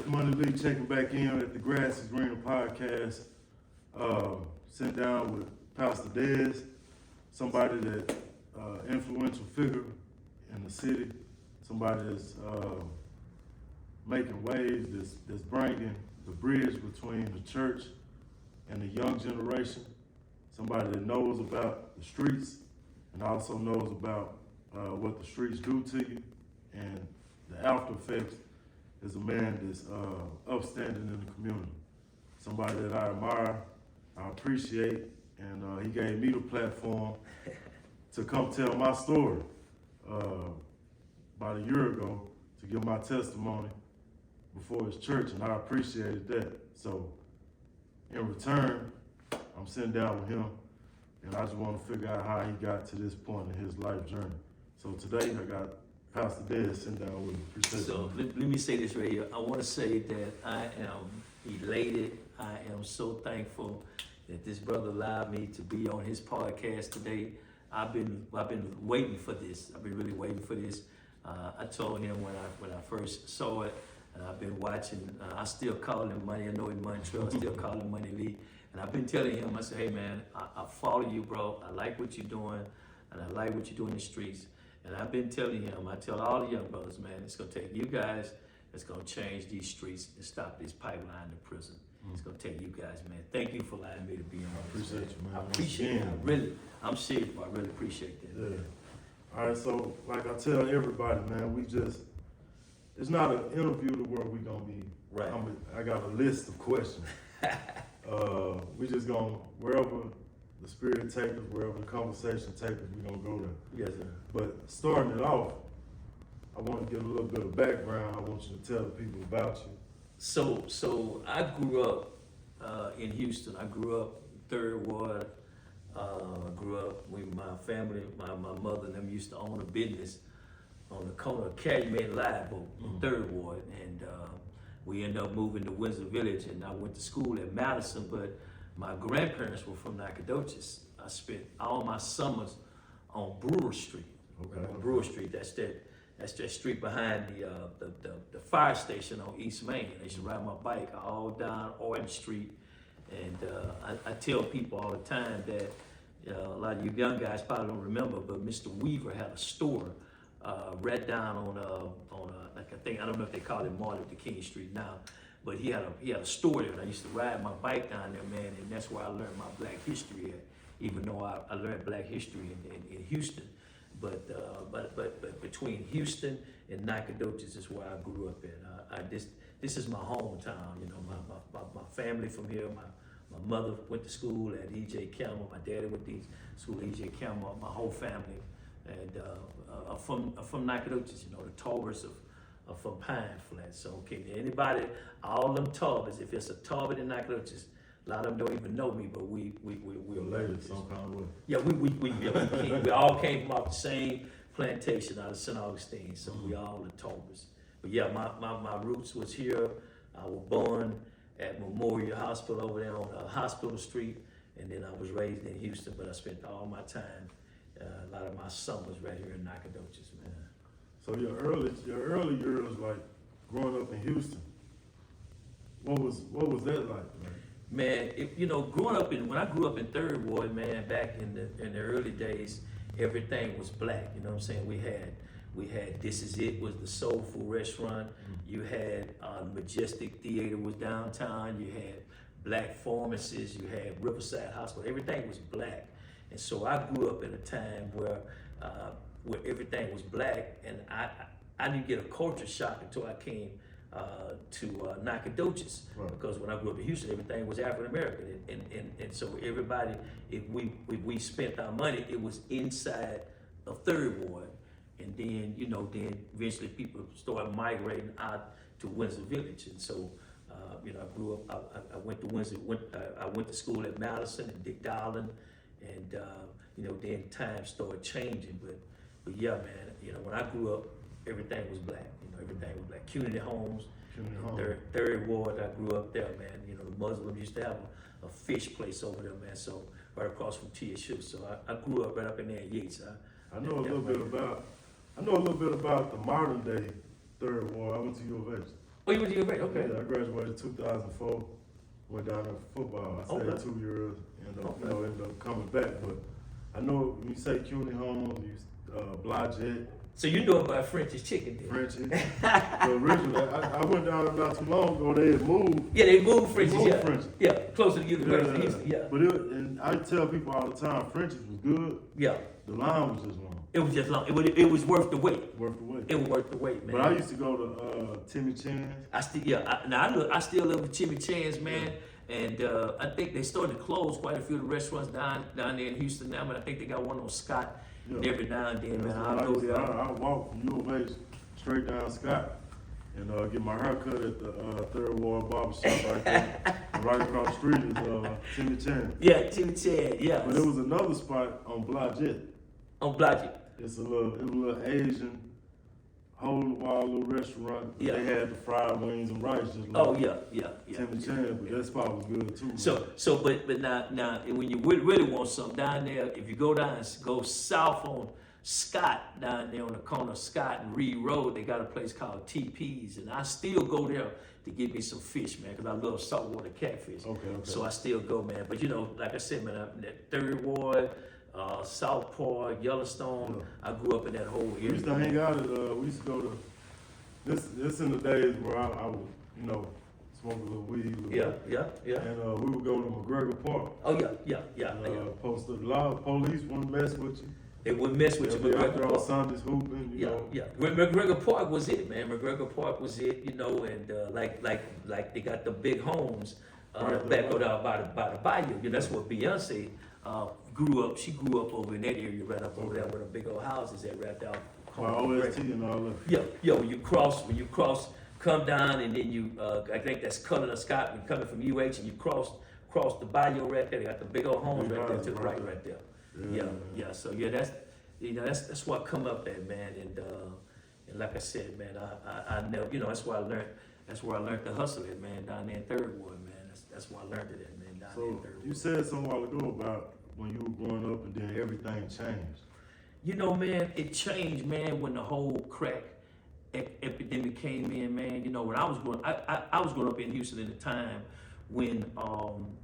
Money Lee checking back in at the Grass is Greener podcast. Sat down with Pastor Des, somebody that influential figure in the city, somebody that's making waves, that's bringing the bridge between the church and the young generation, somebody that knows about the streets and also knows about what the streets do to you and the after effects. Is a man that's upstanding in the community, somebody that I admire, I appreciate, and he gave me the platform to come tell my story about a year ago, to give my testimony before his church, and I appreciated that. So in return, I'm sitting down with him, and I just want to figure out how he got to this point in his life journey. So today I got Pastor Des sitting down with me. Appreciate So let me say this right here. I want to say that I am elated. I am so thankful that this brother allowed me to be on his podcast today. I've been waiting for this. I've been really waiting for this. I told him when I first saw it, and I've been watching. I still call him Money. I know him Montreal. I still call him Money Lee. And I've been telling him, I said, hey man, I follow you, bro. I like what you're doing, and I like what you do in the streets. And I've been telling him, I tell all the young brothers, man, it's gonna take you guys that's gonna change these streets and stop this pipeline to prison. It's gonna take you guys, man. Thank you for allowing me to be on. I appreciate you, man. I appreciate it. I'm serious, but I really appreciate that. Yeah. All right, so like I tell everybody, man, it's not an interview to where we gonna be. Right. I got a list of questions. We just gonna, wherever the spirit take us, wherever the conversation take us, we're gonna go there. Yes, sir. But starting it off, I want to get a little bit of background. I want you to tell the people about you. So I grew up in Houston. I grew up Third Ward. I grew up with my family. My mother and them used to own a business on the corner of Calumet and Live Oak, Third Ward, and we ended up moving to Windsor Village. And I went to school at Madison, but my grandparents were from Nacogdoches. I spent all my summers on Brewer Street. Okay. On Brewer Street, that's that street behind the fire station on East Main. I used to ride my bike all down Orton Street, and I tell people all the time that a lot of you young guys probably don't remember, but Mr. Weaver had a store right down on like I don't know if they call it Martin Luther King Street now. But he had a store there, and I used to ride my bike down there, man, and that's where I learned my black history at, even though I learned black history in Houston. But between Houston and Nacogdoches is where I grew up at. This is my hometown, you know, my family from here. My mother went to school at E.J. Campbell, my daddy went to school at E.J. Campbell, my whole family, and from Nacogdoches, you know, the Tolberts of from Pine Flats. So okay, anybody, all them Tolberts, if it's a Tolbert in Nacogdoches, a lot of them don't even know me, but we're related some kind of way. Yeah, we all came from off the same plantation out of St. Augustine, so we all the Tolberts. But yeah, my roots was here. I was born at Memorial Hospital over there on Hospital Street, and then I was raised in Houston, but I spent all my time, a lot of my summers right here in Nacogdoches, man. So your early years, like growing up in Houston, what was that like, man? Man, when I grew up in Third Ward, man, back in the early days, everything was black. You know what I'm saying? We had This Is It was the soul food restaurant. You had Majestic Theater was downtown. You had black pharmacies. You had Riverside Hospital. Everything was black, and so I grew up in a time where everything was black, and I didn't get a culture shock until I came to Nacogdoches, right. Because when I grew up in Houston, everything was African American, and so everybody, if we spent our money, it was inside of Third Ward, and then then eventually people started migrating out to Windsor Village, and so I grew up. I went to Windsor. I went to school at Madison and Dick Dowling, and then times started changing, but yeah, man, when I grew up, everything was black. Everything was black. Community homes, Third Ward, I grew up there, man. The Muslims used to have a fish place over there, man. So right across from TSU. So I grew up right up in there in Yates. I know a little bit about the modern day Third Ward. I went to U of H. Oh, you went to university? Okay. Yeah, I graduated 2004. Went down there for football. I stayed Okay. 2 years, and Okay. ended up coming back. But I know when you say CUNY home, you Blodgett, So you know about French's Chicken then? Frenchie. But originally, I went down there not too long ago. They had moved. Yeah, they moved French's, They moved yeah. French's. Yeah, closer to University of Houston, yeah. But and I tell people all the time, Frenchie's was good. Yeah, The line was just long, it was just long, it was worth the wait. worth the wait. It was worth the wait, man. But I used to go to Timmy Chan's. I still, I still live with Jimmy Chan's, man. And I think they started to close quite a few of the restaurants down there in Houston now, but I think they got one on Scott every now and then, man. I'll go there. I walk from U of H straight down Scott and get my hair cut at the Third Ward Barbershop right there. And right across the street is Timmy Chan. Yeah, Jimmy Chan, yeah. But there was another spot on Blodgett. On Blodgett. It was a little Asian, hole in the wall little restaurant. Yeah. They had the fried wings and rice just like Oh yeah. Timmy Chan, but that spot was good too. But now, when you really want something down there, if you go south on Scott, down there on the corner of Scott and Reed Road, they got a place called TP's, and I still go there to get me some fish, man, because I love saltwater catfish. Okay. So I still go, man. But like I said, man, that Third Ward, South Park, Yellowstone, I grew up in that whole area. We used to hang out at, we used to go to, this in the days where I would, smoke a little weed. Yeah. And we would go to McGregor Park. Oh, yeah. Post a lot of police wouldn't mess with you. They wouldn't mess with They'd you, be out there McGregor on Park. Sundays hooping, you know. Yeah. McGregor Park was it, man. McGregor Park was it, and like they got the big homes Right, back over there by the bayou. That's where Beyonce grew up. She grew up over in that area, right up over there where the big old houses at, right there. By OST and all that. Yeah. When you cross, come down, and then you, I think that's Cullen or Scott. When coming from UH, and you cross the bayou right there. They got the big old homes right there to the right there. Yeah. So that's what come up there, man. And like I said, man, I never, that's where I learned. That's where I learned to hustle it, man, down there in Third Ward, man. That's where I learned it at, man, down there in So Third you Ward. said some while ago about when you were growing up and then everything changed. Man, it changed, man, when the whole crack epidemic came in, man. When I was growing up in Houston at the time when,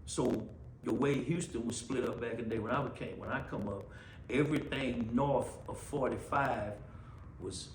so the way Houston was split up back in the day when I come up, everything north of 45 was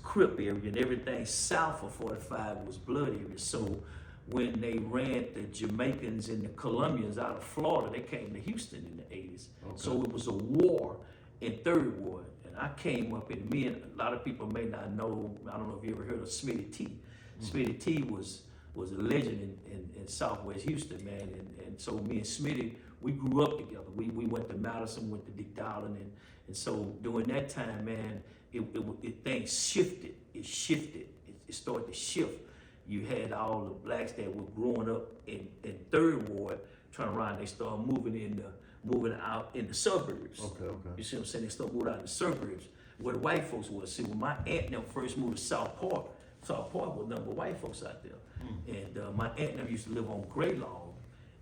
Crip area, and everything south of 45 was blood area. So when they ran the Jamaicans and the Colombians out of Florida, they came to Houston in the 80s. Okay. So it was a war in Third Ward. And I came up in, me and a lot of people may not know, I don't know if you ever heard of Smitty T. Smitty T was a legend in Southwest Houston, man. And so me and Smitty, we grew up together. We went to Madison, went to Dick Dowling, and so during that time, man, things shifted. It shifted. It started to shift. You had all the blacks that were growing up in Third Ward trying to run. They started moving out in the suburbs. Okay. You see what I'm saying? They started moving out in the suburbs where the white folks was. See, when my aunt and them first moved to South Park was nothing but white folks out there. And my aunt and them used to live on Greylawn.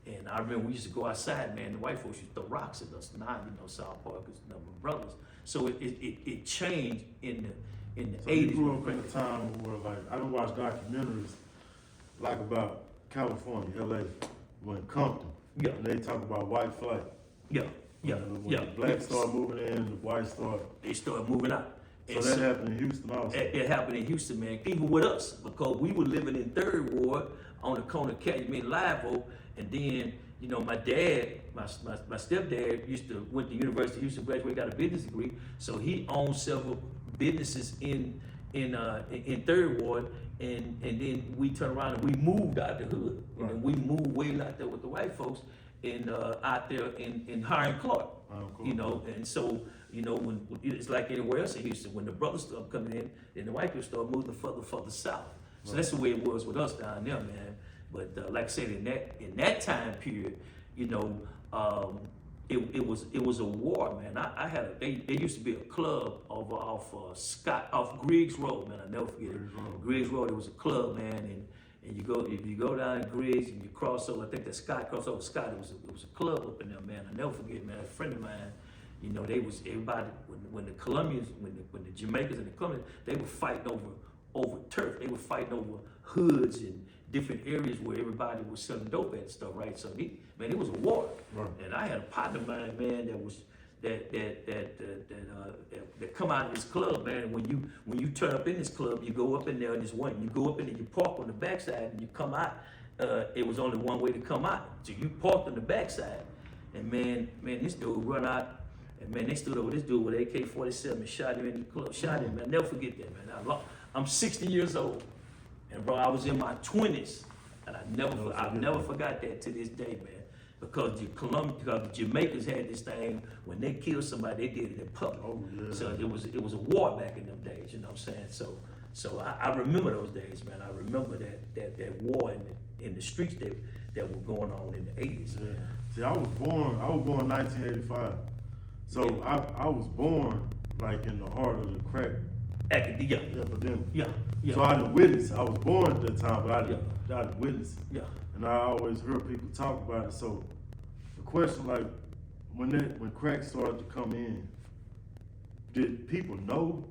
And I remember we used to go outside, man, the white folks used to throw rocks at us. Now, South Park is a number of brothers. So it changed in the 80s. So you grew up in a time where, like, I would watch documentaries, like about California, LA, when Compton, Yeah. and they talk about white flight. Yeah. When the blacks start moving in, the whites start. They started moving out. So And that happened in Houston also. It happened in Houston, man, even with us, because we were living in Third Ward on the corner of Calumet and Live-Oak, and then, my dad, my stepdad went to University of Houston, graduated, got a business degree, so he owned several businesses in Third Ward, and then we turned around and we moved out the hood, Right. and we moved way out there with the white folks, and out there in Hiram Clark. And so, when it's like anywhere else in Houston, when the brothers start coming in, then the white people start moving further south. So that's the way it was with us down there, man. But like I said, in that time period, it was a war, man. There used to be a club over off Griggs Road, man. I never forget it. Griggs Road, there was a club, man, and if you go down Griggs and you cross over, I think that Scott cross over Scott. It was a club up in there, man. I never forget, man. A friend of mine, they was everybody when the Colombians, when the Jamaicans and the Colombians, they were fighting over turf. They were fighting over hoods and different areas where everybody was selling dope and stuff, right? So it was a war. Right. And I had a partner of mine, man, that come out of this club, man. And when you turn up in this club, you go up in there and you go up in there, you park on the backside and you come out. It was only one way to come out. So you parked on the backside. And man, this dude run out. And man, they stood over this dude with AK-47 and shot him in the club. Shot him, man. I'll never forget that, man. I'm 60 years old. And bro, I was in my 20s. And I never forgot that to this day, man. Because the Jamaicans had this thing, when they killed somebody, they did it in public. Oh, yeah. So it was a war back in them days, you know what I'm saying? So I remember those days, man. I remember that war in the streets that were going on in the 80s. Yeah. See, I was born 1985. So yeah. I was born like in the heart of the crack epidemic. Yeah. So I didn't witness. I was born at that time, but I didn't witness. Yeah. And I always heard people talk about it. So the question, like, when crack started to come in, did people know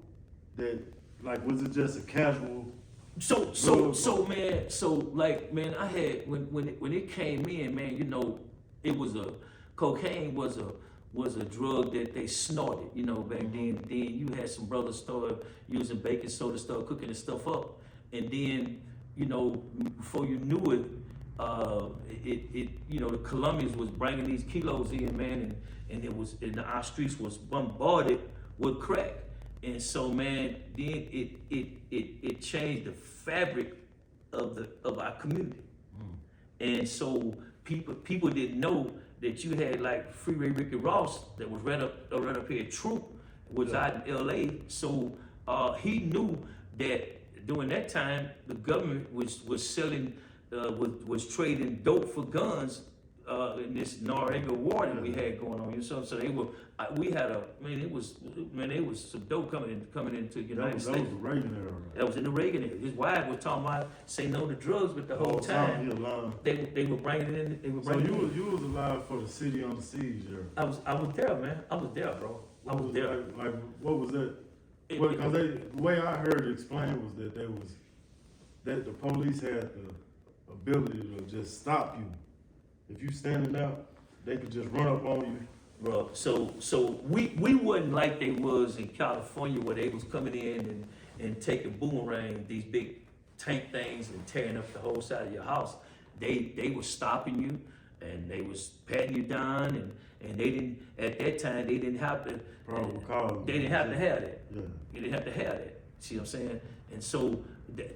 that? Like, was it just a casual? Man, I had when it came in, man, you know, it was cocaine was a drug that they snorted, you know, back then. Then you had some brothers started using baking soda, started cooking this stuff up, and then, you know, before you knew it, you know, the Colombians was bringing these kilos in, man, and our streets was bombarded with crack. And so, man, then it changed the fabric of our community. And so people didn't know that you had like Freeway Ricky Ross that was right up here. Troop was out in LA. So he knew that during that time the government was selling was trading dope for guns in this Noriega war that we had going on. You know, so they were it was some dope coming into the United States. That was the Reagan era. Right? That was in the Reagan era. His wife was talking about say no to drugs, but the whole time they were bringing it in. So you was alive for the City on the Siege era. I was there, man. I was there, bro. I was there. Like what was that? Because the way I heard it explained was that that the police had the ability to just stop you. If you standing out, they could just run up on you. Bro, so we wasn't like they was in California where they was coming in and taking boomerang, these big tank things and tearing up the whole side of your house. They was stopping you and they was patting you down and they didn't, at that time, they didn't have to, they didn't have to have that. Yeah. They didn't have to have that. See what I'm saying? And so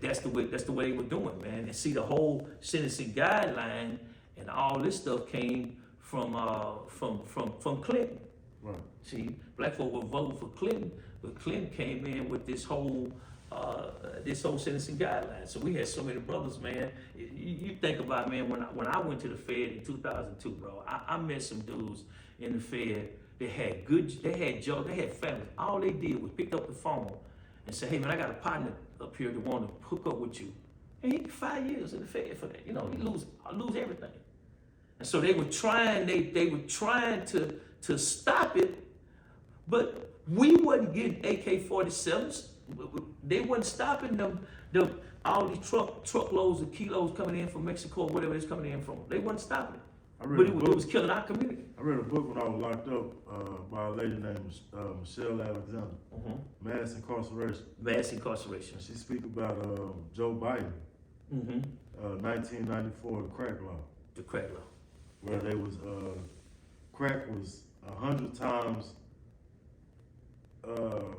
that's the way they were doing, man. And see, the whole sentencing guideline and all this stuff came from Clinton. Right. See, black folk were voting for Clinton, but Clinton came in with this whole sentencing guideline. So we had so many brothers, man. You think about, man, when I went to the Fed in 2002, bro, I met some dudes in the Fed. They had jobs, they had families. All they did was pick up the phone and say, hey, man, I got a partner up here that want to hook up with you. And he get 5 years in the Fed for that. You know, he lose everything. And so they were trying to stop it, but we wasn't getting AK-47s. They wasn't stopping all these truckloads of kilos coming in from Mexico or whatever it's coming in from. They wasn't stopping it. But it was killing our community. I read a book when I was locked up by a lady named Michelle Alexander. Mass Incarceration. Mass incarceration. She speak about Joe Biden. 1994, the crack law. The crack law. Where they was crack was 100 times. What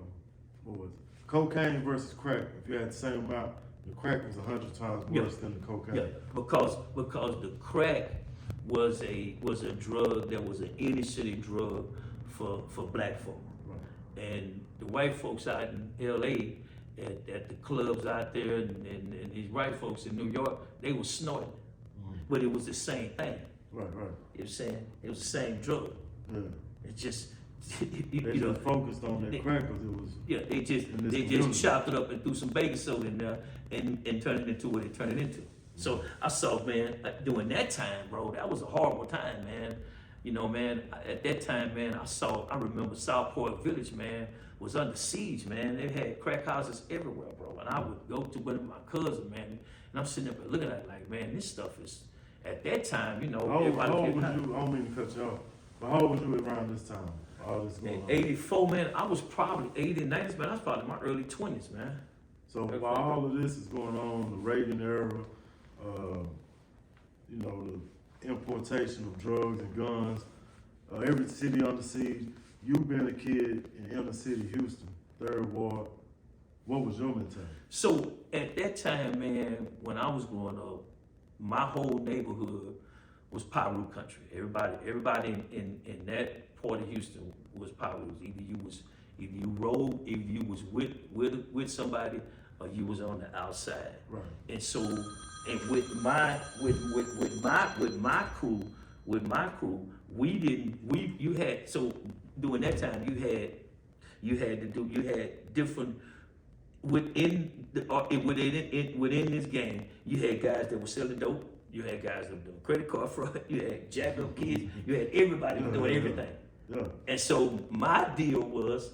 was it? Cocaine versus crack. If you had the same amount, the crack was 100 times worse than the cocaine. Yeah, because the crack was a drug that was an inner city drug for black folk. Right. And the white folks out in LA at the clubs out there and these white folks in New York, they were snorting. But it was the same thing. Right. You know what I'm saying? It was the same drug. Yeah. It just they just focused on that crack because it was. Yeah, they just chopped it up and threw some baking soda in there and turned it into what they turned it into. So I saw, man, during that time, bro, that was a horrible time, man. You know, man, at that time, man, I remember Southport Village, man, was under siege, man. They had crack houses everywhere, bro. And I would go to with my cousin, man, and I'm sitting up looking at it like, man, this stuff is, at that time, you know, How old was you? I don't mean to cut you off, but how old was you around this time? All this going in on. 84, man, I was probably 80, 90s, man. I was probably in my early 20s, man. So while all of this is going on, the Reagan era, you know, the importation of drugs and guns, every city under siege, you being a kid in inner city Houston, 3rd Ward, what was your mentality? So at that time, man, when I was growing up, my whole neighborhood was Piru country. Everybody in that part of Houston was Piru. Either you rode, if you was with somebody, or you was on the outside. Right. And so, and with my crew, you had, so during that time you had different within this game. You had guys that were selling dope. You had guys that were doing credit card fraud. You had jack up kids. You had everybody doing everything. Yeah. And so my deal was,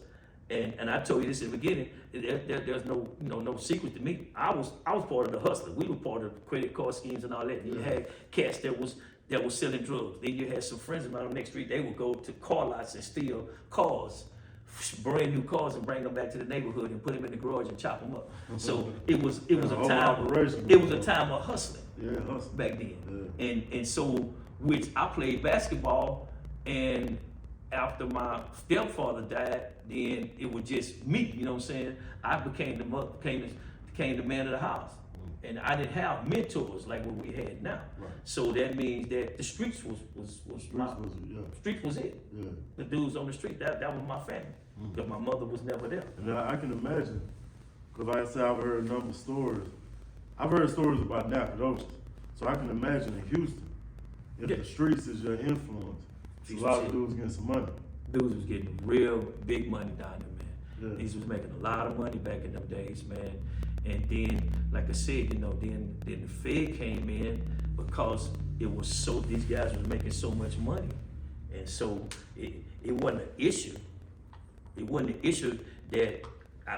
and I told you this in the beginning, there's no secret to me. I was part of the hustler. We were part of the credit card schemes and all that. Then you had cats that was selling drugs. Then you had some friends of mine on the next street. They would go to car lots and steal cars, brand new cars, and bring them back to the neighborhood and put them in the garage and chop them up. So it was a time of hustling. Yeah, hustling back then. Yeah. And so, which I played basketball, and after my stepfather died, then it was just me, you know what I'm saying? I became the man of the house. And I didn't have mentors like what we had now. Right. So that means that the streets was it. Yeah. The dudes on the street, that was my family. Because my mother was never there. And I can imagine, because like I said, I've heard a number of stories. I've heard stories about Nacogdoches. So I can imagine in Houston, if the streets is your influence, a lot of dudes getting some money. Dudes was getting real big money down there, man. Yeah. These was making a lot of money back in them days, man. And then, like I said, you know, then the Fed came in because these guys was making so much money. And so it wasn't an issue. It wasn't an issue that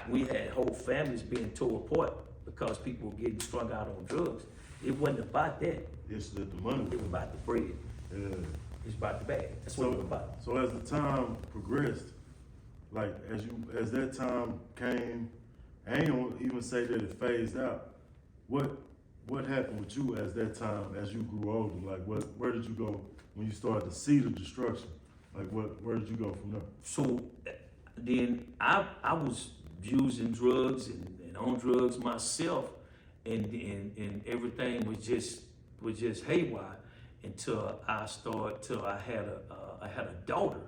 we had whole families being tore apart because people were getting strung out on drugs. It wasn't about that. It's the money. It was about the bread. Yeah. It's about the bag. That's what it was about. So as the time progressed, like as that time came, I ain't gonna even say that it phased out. What happened with you as that time, as you grew older? Like where did you go when you started to see the destruction? Like where did you go from there? So then I was using drugs and on drugs myself, and everything was just haywire until I had a daughter.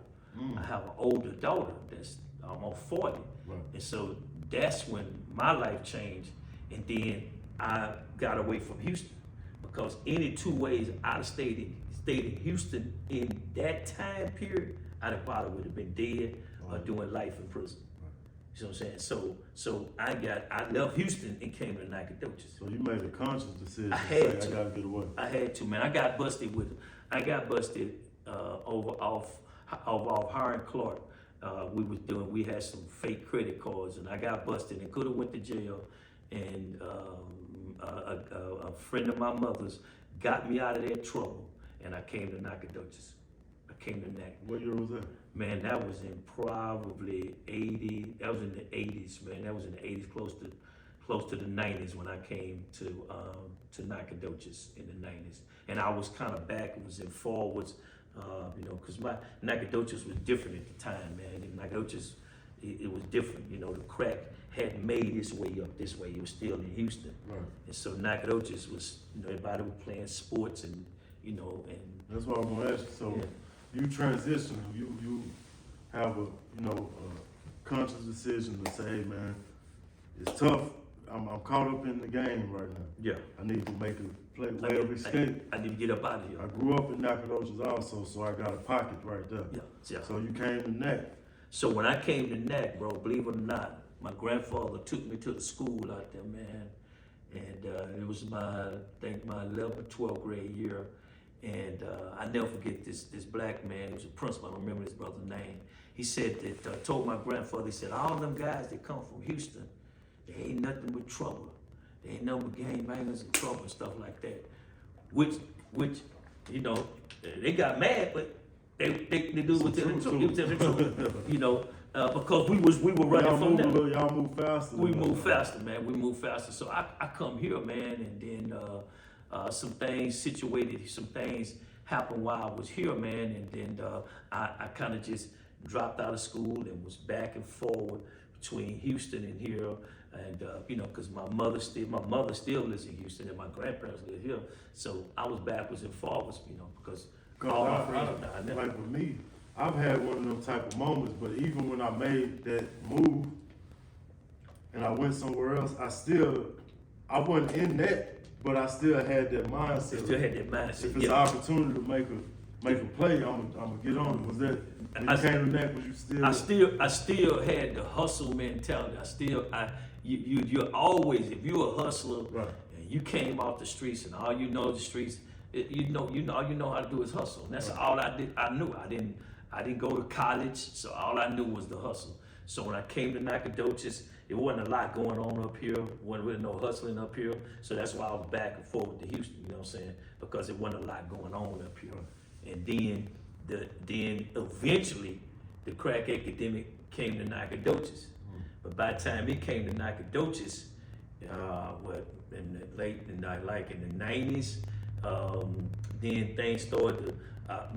I have an older daughter that's almost 40. Right. And so that's when my life changed. And then I got away from Houston, because any two ways I'd have stayed in Houston in that time period, I'd have probably would have been dead or doing life in prison. You know what I'm saying? So I left Houston and came to Nacogdoches. So you made a conscious decision I to had say, to. I gotta get away. I had to, man. I got busted off hiring Clark. We had some fake credit cards, and I got busted and could have went to jail. And a friend of my mother's got me out of that trouble, and I came to Nacogdoches. I came to Nac. What year was that? Man, that was in probably 80. That was in the 80s, man. That was in the 80s, close to the 90s when I came to Nacogdoches in the 90s. And I was kind of backwards and forwards, you know, because my Nacogdoches was different at the time, man. In Nacogdoches, it was different. You know, the crack hadn't made its way up this way. It was still in Houston. Right. And so Nacogdoches was, you know, everybody was playing sports and, you know, and That's what I'm gonna ask you. So you transition, you have a conscious decision to say, hey man, it's tough. I'm caught up in the game right now. yeah. I need to make a way of escape. I need to get up out of here. I grew up in Nacogdoches also, so I got a pocket right there. Yeah. So you came to Nac. So when I came to Nac, bro, believe it or not, my grandfather took me to the school out there, man. And it was my 11th, 12th grade year. And I never forget this black man. He was a principal. I don't remember his brother's name. He said that told my grandfather. He said all them guys that come from Houston, they ain't nothing but trouble. They ain't nothing but gangbangers and trouble and stuff like that. Which you know, they got mad, but they do what they do. You know, because we were running from them. Y'all move faster. We move faster, man. We move faster. So I come here, man, and then some things happened while I was here, man, and then I kind of just dropped out of school and was back and forward between Houston and here, and you know, because my mother still lives in Houston, and my grandparents live here, so I was backwards and forwards, you know, because all my friends are down there. Like with me, I've had one of them type of moments, but even when I made that move and I went somewhere else, I wasn't in that, but I still had that mindset. Still had that mindset. If it's an opportunity to make a play, I'm gonna get on it. Was that when you came to that? Was you still? I still had the hustle mentality. You're always, if you're a hustler, right, and you came off the streets and all you know is the streets, you know how to do is hustle. And that's right. All I did. I knew. I didn't go to college, so all I knew was the hustle. So when I came to Nacogdoches, it wasn't a lot going on up here. Wasn't really no hustling up here. So that's why I was back and forth to Houston. You know what I'm saying? Because it wasn't a lot going on up here. And then eventually the crack epidemic came to Nacogdoches. But by the time it came to Nacogdoches, in the in the 90s, then things started to,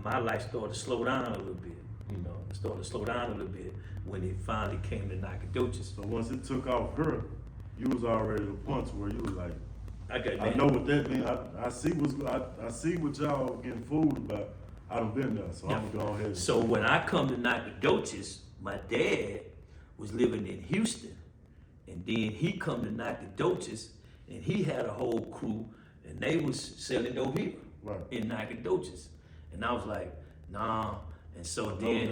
my life started to slow down a little bit. You know, it started to slow down a little bit when it finally came to Nacogdoches. So once it took off her, you was already at a point where you was like, okay, I know what that means. I see what y'all getting fooled about. I done been there, so I'm gonna go ahead. So when I come to Nacogdoches, my dad was living in Houston, and then he come to Nacogdoches, and he had a whole crew, and they was selling dope here in Nacogdoches, and I was like, nah. And so then,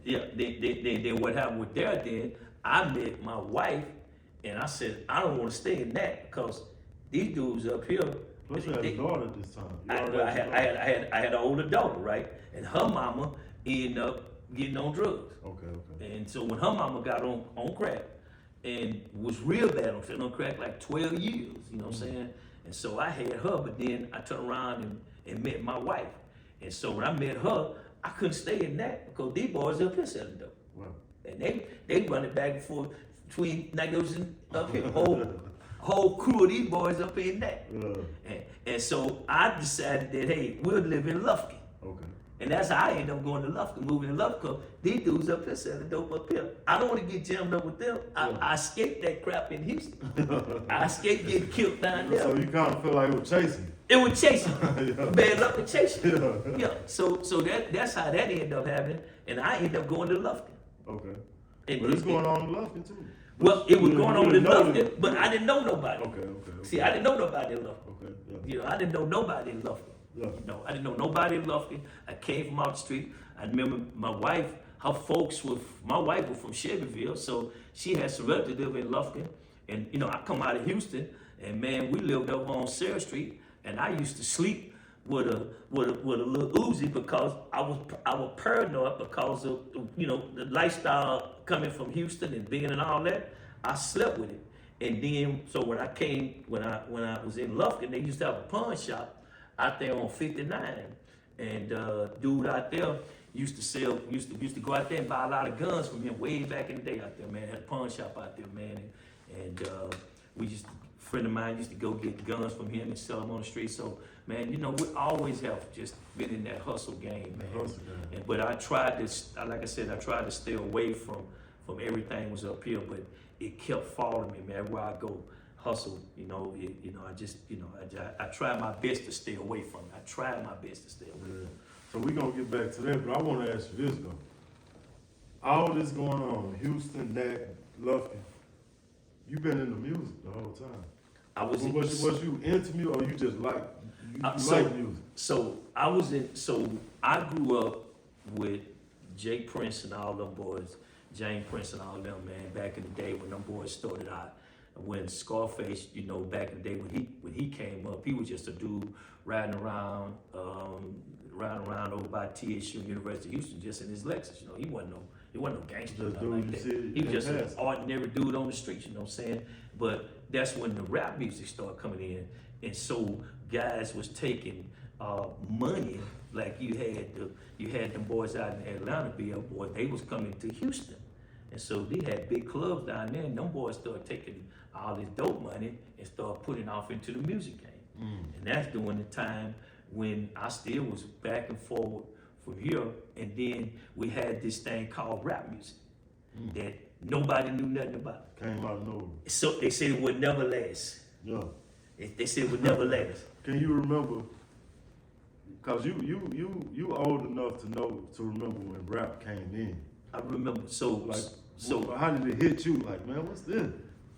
then what happened with there? Then I met my wife, and I said, I don't want to stay in that because these dudes up here. Plus you had a daughter at this time. I had an older daughter, right? And her mama ended up getting on drugs. Okay. And so when her mama got on crack and was real bad on crack, like 12 years, you know what I'm saying? And so I had her, but then I turned around and met my wife. And so when I met her, I couldn't stay in that because these boys up here selling dope. Wow. And they running back and forth between Nacogdoches and up here. Whole crew of these boys up in that. And so I decided that, hey, we'll live in Lufkin. Okay. And that's how I ended up going to Lufkin, moving to Lufkin. These dudes up here selling dope up here. I don't want to get jammed up with them. I escaped that crap in Houston. I escaped getting killed down there. So you kind of feel like it was chasing. It was chasing. Bad luck with chasing. Yeah. So that's how that ended up happening. And I ended up going to Lufkin. Okay. But it's going on in Lufkin too. Well, it was going on in Lufkin, but I didn't know nobody. Okay. See, I didn't know nobody in Lufkin. Okay. Yeah. You know, I didn't know nobody in Lufkin. Yeah. No, I didn't know nobody in Lufkin. I came from out the street. I remember my wife, my wife was from Shelbyville, so she had some relatives live in Lufkin. And, you know, I come out of Houston, and man, we lived over on Sarah Street, and I used to sleep with a little Uzi because I was paranoid because of, you know, the lifestyle coming from Houston and being and all that. I slept with it. And then, so when I was in Lufkin, they used to have a pawn shop out there on 59, and dude out there used to go out there and buy a lot of guns from him way back in the day out there, man. Had a pawn shop out there, man, and a friend of mine used to go get guns from him and sell them on the street. So, man, you know, we always have just been in that hustle game, man. But I tried to, like I said, I tried to stay away from everything was up here, but it kept following me, man. Where I go, hustle, I try my best to stay away from it. I try my best to stay away from it. So we're going to get back to that, but I want to ask you this, though. All this going on, Houston, Lufkin, you've been in the music the whole time. Was you into music, or you just like music? So I grew up with Jay Prince and all them boys, James Prince and all them, man, back in the day when them boys started out. when Scarface, you know, back in the day when he came up, he was just a dude riding around over by TSU, University of Houston, just in his Lexus. You know, he wasn't no gangster or nothing like that. He was just an ordinary dude on the streets. You know what I'm saying? But that's when the rap music started coming in, and so guys was taking money. Like you had them boys out in Atlanta, boys. They was coming to Houston, and so they had big clubs down there. And them boys started taking all this dope money and started putting off into the music game. And that's during the time when I still was back and forward from here, and then we had this thing called rap music that nobody knew nothing about. Came out of nowhere. So they said it would never last. Yeah. They said it would never last. Can you remember? Cause you old enough to remember when rap came in. I remember. So how did it hit you? Like, man, what's this?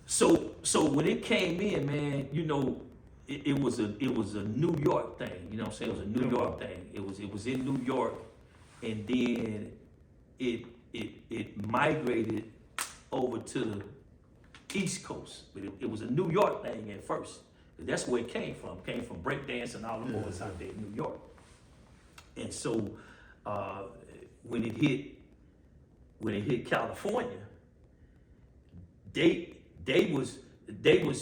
So when it came in, man, you know, it was a New York thing. You know what I'm saying? It was a New York thing. It was in New York, and then it migrated over to the East Coast. But it was a New York thing at first. That's where it came from. It came from breakdance and all the boys out there in New York. And so when it hit California, they was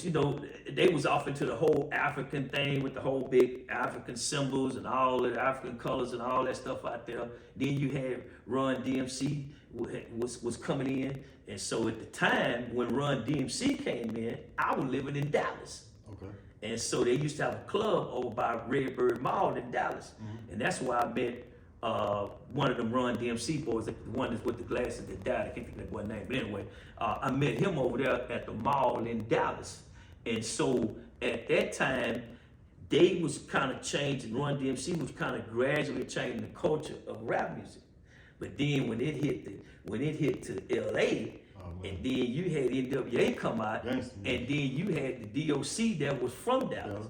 you know, they was off into the whole African thing with the whole big African symbols and all the African colors and all that stuff out there. Then you had Run DMC was coming in, and so at the time when Run DMC came in, I was living in Dallas. Okay. And so they used to have a club over by Redbird Mall in Dallas. And that's where I met one of them Run DMC boys, the one that's with the glasses that died. I can't think of that boy's name. But anyway, I met him over there at the mall in Dallas. And so at that time, they was kind of changing, Run DMC was kind of gradually changing the culture of rap music. But then when it hit to LA, and then you had NWA come out, and then you had the DOC that was from Dallas.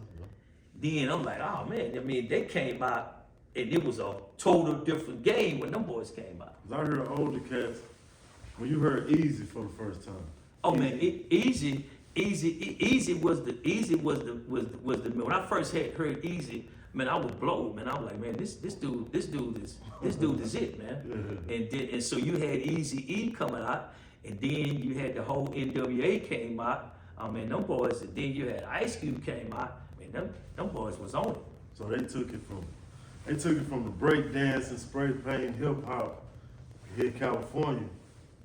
Then I'm like, oh man, I mean, they came out, and it was a total different game when them boys came out. Cause I heard older cats, when you heard Easy for the first time. Oh man, Easy was the when I first heard Easy, man, I was blown, man. I was like, man, this dude is it, man. And so you had Eazy-E coming out. And then you had the whole NWA came out. I mean, them boys. And then you had Ice Cube came out. I mean, them boys was on it. So they took it from the break dance and spray paint hip hop here in California,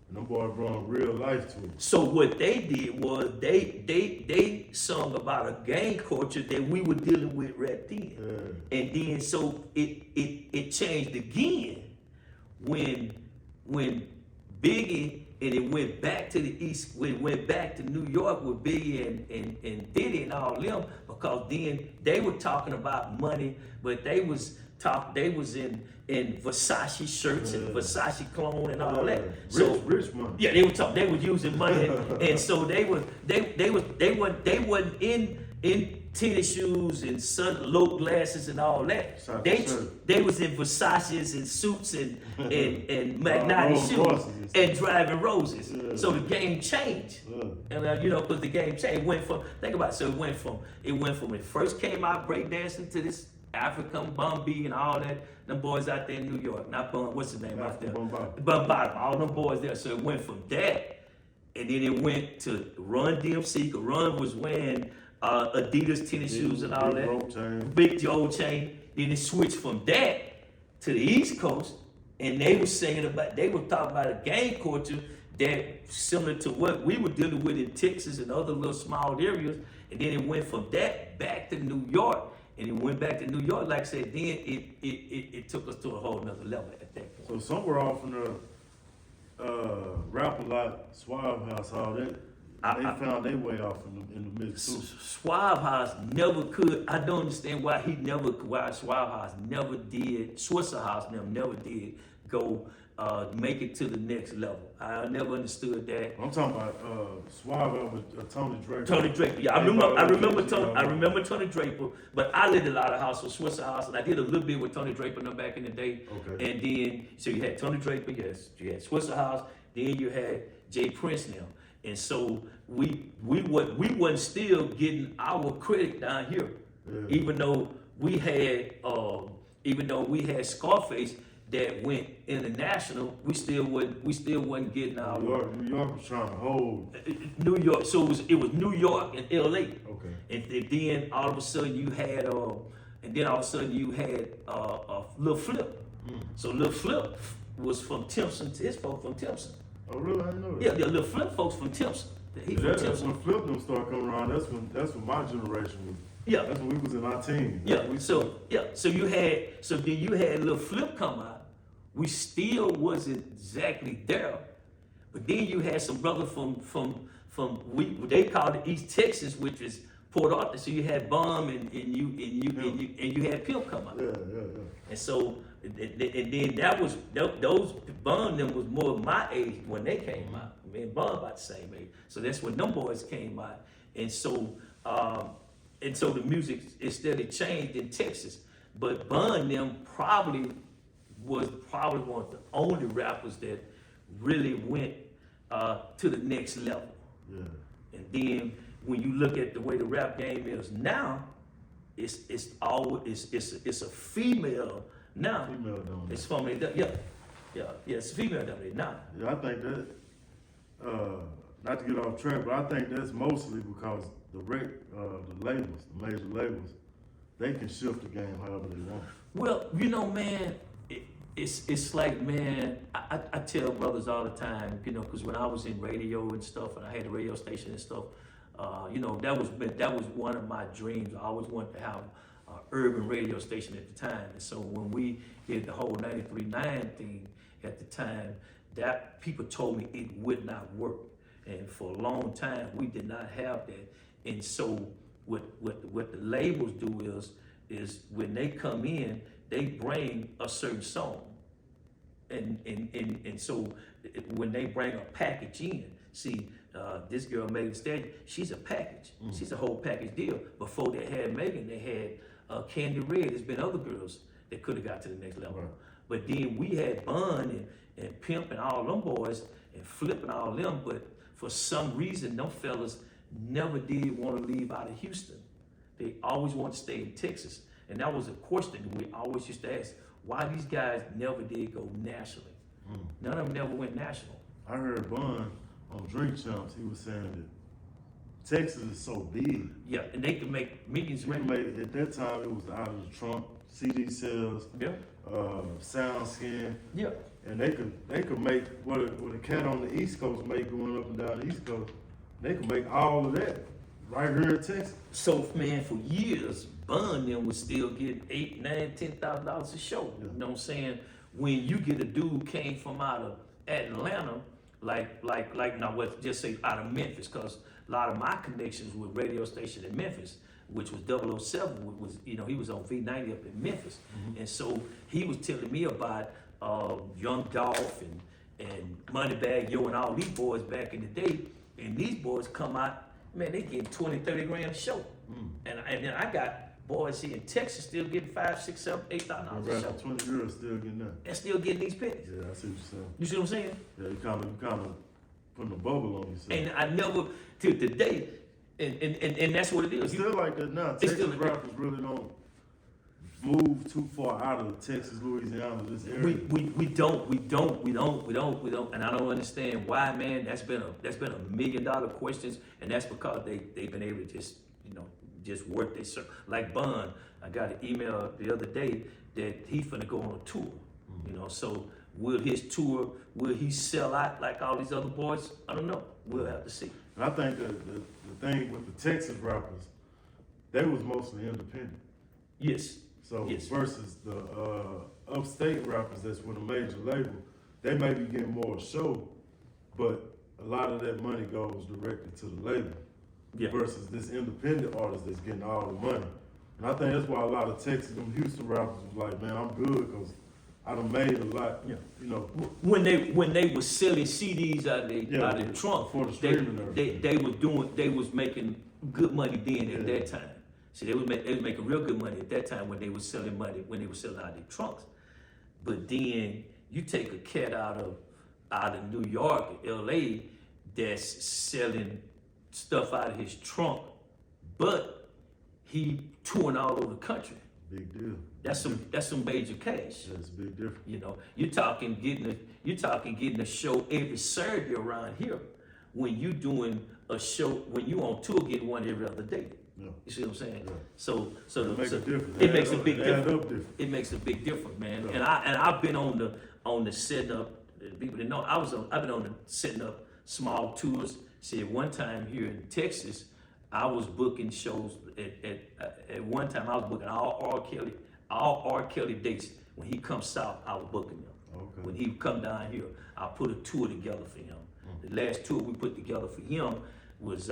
and them boys brought real life to it. So what they did was they sung about a gang culture that we were dealing with right then. And then so it changed again when Biggie. And it went back to the East, it went back to New York with Biggie and Diddy and all them, because then they were talking about money, but they was in Versace shirts and Versace cologne and all that. So rich money. Yeah, they were using money, and so they wasn't in tennis shoes and low glasses and all that. They was in Versace's and suits and Magnati shoes and driving Roses. So the game changed, and you know, because the game changed. It went from when it first came out breakdancing to this African Bun B and all that. Them boys out there in New York, not Bun, what's his name out there? Bun Bottom, all them boys there. So it went from that, and then it went to Run DMC. Cause Run was wearing Adidas tennis shoes and all that. Big gold chain. Then it switched from that to the East Coast, and they were talking about a gang culture that similar to what we were dealing with in Texas and other little small areas. And then it went from that back to New York. And it went back to New York, like I said, then it took us to a whole nother level at that point. So somewhere off in the Rap-A-Lot, Suave House, all that, they found their way off in the mix too. Suave House never could. I don't understand why Suave House never did, Swisher House never did go make it to the next level. I never understood that. I'm talking about Suave with Tony Draper. Tony Draper, yeah, I remember Tony Draper, but I lived a lot of house with Swisher House, and I did a little bit with Tony Draper back in the day. Okay. And then so you had Tony Draper, yes, you had Swisher House, then you had Jay Prince now. And so we wasn't still getting our credit down here, even though we had Scarface that went international. We still wasn't getting our New York was trying to hold. New York. So it was New York and L.A. Okay. And then all of a sudden you had Lil Flip. So Lil Flip was from Timpson. His folks from Timpson. Oh really? I didn't know that. Yeah, Lil Flip folks from Timpson. He from That's Timpson. when Flip them started coming around. That's when my generation was. Yeah. That's when we was in our teens. So then you had Lil Flip come out. We still wasn't exactly there, but then you had some brother from they called it East Texas, which is Port Arthur. So you had Bum and you had Pimp come out. Yeah. And so and then those Bum them was more my age when they came out. I mean Bum about the same age. So that's when them boys came out. And so the music instead changed in Texas. But Bun them was probably one of the only rappers that really went to the next level. Yeah. And then when you look at the way the rap game is now, it's a female now. Female dominated. It's from it's female dominated now. Yeah, I think that. Not to get off track, but I think that's mostly because the labels, the major labels, they can shift the game however they want. Well, man, it's like, man, I tell brothers all the time, because when I was in radio and stuff, and I had a radio station and stuff, that was one of my dreams. I always wanted to have an urban radio station at the time. And so when we did the whole 93.9 thing at the time, that people told me it would not work. And for a long time, we did not have that. And so what the labels do is when they come in, they bring a certain song. And so when they bring a package in, see, this girl Megan Thee Stallion, she's a package. She's a whole package deal. Before they had Megan, they had Candy Red. There's been other girls that could have got to the next level. Right. But then we had Bun and Pimp and all them boys and Flip and all them, but for some reason, them fellas never did want to leave out of Houston. They always wanted to stay in Texas. And that was a question we always used to ask, why these guys never did go nationally. None of them never went national. I heard Bun on Drink Champs, he was saying that Texas is so big. Yeah, and they can make millions of records. At that time, it was out of the trunk, CD sales, Yeah. sound skin. Yeah. And they could make what a cat on the East Coast make going up and down the East Coast. They could make all of that right here in Texas. So man, for years, Bun them was still getting $8,000, $9,000, $10,000 a show. Yeah. You know what I'm saying? When you get a dude came from out of Atlanta, just say out of Memphis, because a lot of my connections with radio station in Memphis, which was 007, was he was on V90 up in Memphis, and so he was telling me about Young Dolph and Moneybag Yo and all these boys back in the day, and these boys come out, man, they getting 20, 30 grand a show, and then I got boys here in Texas still getting $5,000, $6,000, $7,000, $8,000 a show. 20 girls still getting that. And still getting these pennies. Yeah, I see what you're saying. You see what I'm saying? Yeah, you kind of putting a bubble on yourself. And I never till today, and that's what it is. It's still like that now. It's Texas still like that. rappers really don't move too far out of Texas, Louisiana, this area. We don't, and I don't understand why, man. That's been a $1 million questions, and that's because they've been able to just work their circle. Like Bun, I got an email the other day that he's finna go on a tour. So will his tour, will he sell out like all these other boys? I don't know. We'll have to see. And I think that the thing with the Texas rappers, they was mostly independent. Yes. So Yes. versus the upstate rappers that's with a major label, they may be getting more show, but a lot of that money goes directly to the label. Yeah. Versus this independent artist that's getting all the money. And I think that's why a lot of Texas, them Houston rappers was like, man, I'm good because I done made a lot. Yeah. When When they was selling CDs out of the trunk, for the streaming, they was making good money then at that time. See, they was making real good money at that time when they was selling out of their trunks. But then you take a cat out of New York, LA, that's selling stuff out of his trunk, but he touring all over the country. Big deal. That's some major cash. That's a big difference. You know, you're talking getting a show every Saturday around here when you doing a show, when you on tour getting one every other day. Yeah. You see what I'm saying? Yeah. So It makes a difference. It makes a big Add up difference. difference. It makes a big difference, man. Yeah. And I've been on the setting up. People didn't know I've been on the setting up small tours. See, at one time here in Texas, I was booking shows. At one time, I was booking all R. Kelly dates. When he comes south, I was booking them. Okay. When he come down here, I put a tour together for him. The last tour we put together for him was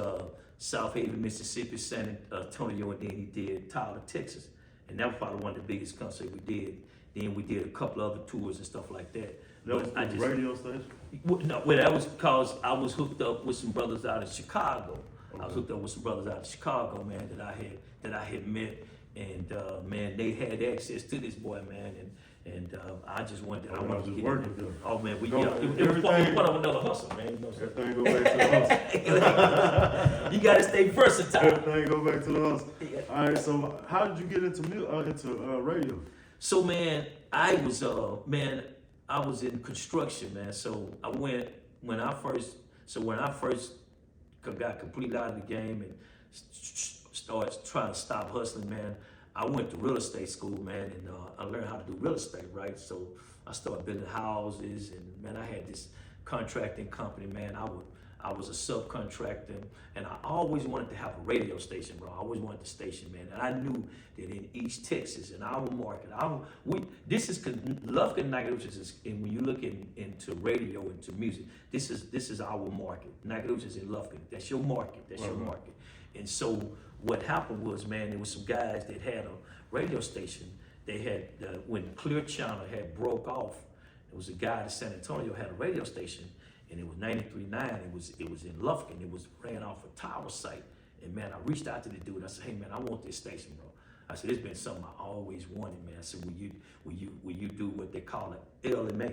South Haven, Mississippi, San Antonio, and then he did Tyler, Texas. And that was probably one of the biggest concerts we did. Then we did a couple other tours and stuff like that. That was I the just- radio station? No, well, that was because I was hooked up with some brothers out of Chicago. I was hooked up with some brothers out of Chicago, man, that I had met, and man, they had access to this boy, man, and I just wanted, I wanted to just get work in with there. them. Oh man, Don't- it was part of another hustle, man. You know what I'm saying? Everything go back to the hustle. You gotta stay versatile. Everything go back to the hustle. All right, so how did you get into radio? So man, I was in construction, man. So when I first got completely out of the game and started trying to stop hustling, man, I went to real estate school, man, and I learned how to do real estate, right? So I started building houses, and man, I had this contracting company, man. I was a subcontractor, and I always wanted to have a radio station, bro. I always wanted the station, man. And I knew that in East Texas, in our market, this is Lufkin Nacogdoches is, and when you look into radio, into music, this is our market. Nacogdoches in Lufkin, that's your market. That's your market. And so what happened was, man, there was some guys that had a radio station. They had when Clear Channel had broke off. There was a guy in San Antonio had a radio station. And it was 93.9. It was in Lufkin. It was ran off a tower site. And man, I reached out to the dude. I said, "Hey man, I want this station, bro." I said, "It's been something I always wanted, man." I said, "Will you do what they call an LMA,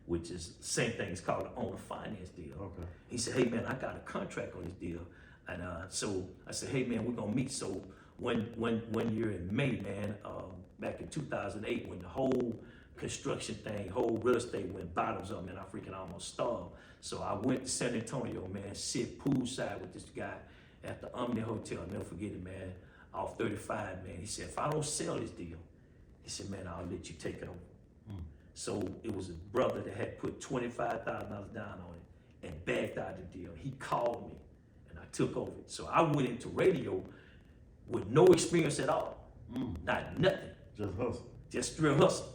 which is the same thing. It's called an owner finance deal." Okay. He said, "Hey man, I got a contract on this deal." And so I said, "Hey man, we're gonna meet." So one year in May, man, back in 2008, when the whole construction thing, whole real estate went bottoms up, man, I freaking almost starved. So I went to San Antonio, man, sit poolside with this guy at the Omni Hotel. I'll never forget it, man, off 35, man. He said, "If I don't sell this deal," he said, "man, I'll let you take it over." So it was a brother that had put $25,000 down on it and backed out the deal. He called me and I took over it. So I went into radio with no experience at all, not nothing, Just hustle. just straight hustle.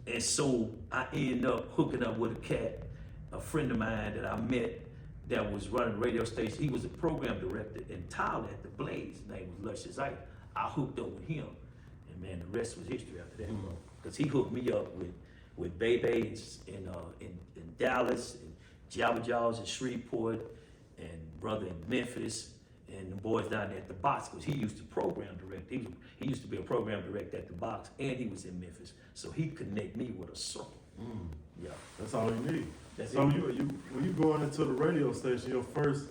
And so I ended up hooking up with a cat, a friend of mine that I met that was running a radio station. He was a program director in Tyler at the Blaze. His name was Luscious Ike. I hooked up with him. And man, the rest was history after that, bro. Because he hooked me up with Bebe in Dallas, and Jabba Jaws in Shreveport, and brother in Memphis, and the boys down there at the Box, because he used to program direct. He used to be a program director at the Box, and he was in Memphis. So he connect me with a circle. Yeah. That's all you need. That's So it. you when you going into the radio station, your first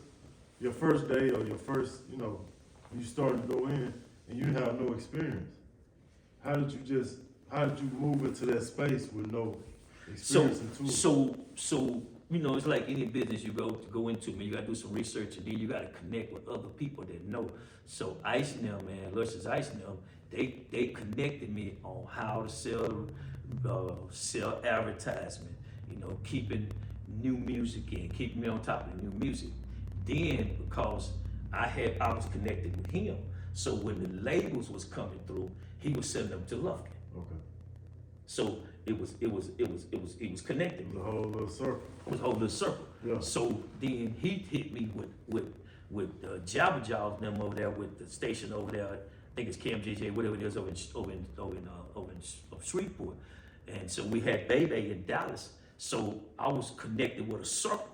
day or your first, when you started to go in and you have no experience, how did you move into that space with no experience and tools? So it's like any business you go into, man. You gotta do some research, and then you gotta connect with other people that know. So Ice and them, man, Luscious Ice and them, they connected me on how to sell advertisement. Keeping new music in, keeping me on top of the new music. Then because I was connected with him, so when the labels was coming through, he was sending them to Lufkin. Okay. So it was connected. The whole little circle. It was a whole little circle. Yeah. So then he hit me with Jabba Jaws and them over there with the station over there. I think it's KMJJ, whatever it is, over in Shreveport. And so we had Bebe in Dallas. So I was connected with a circle.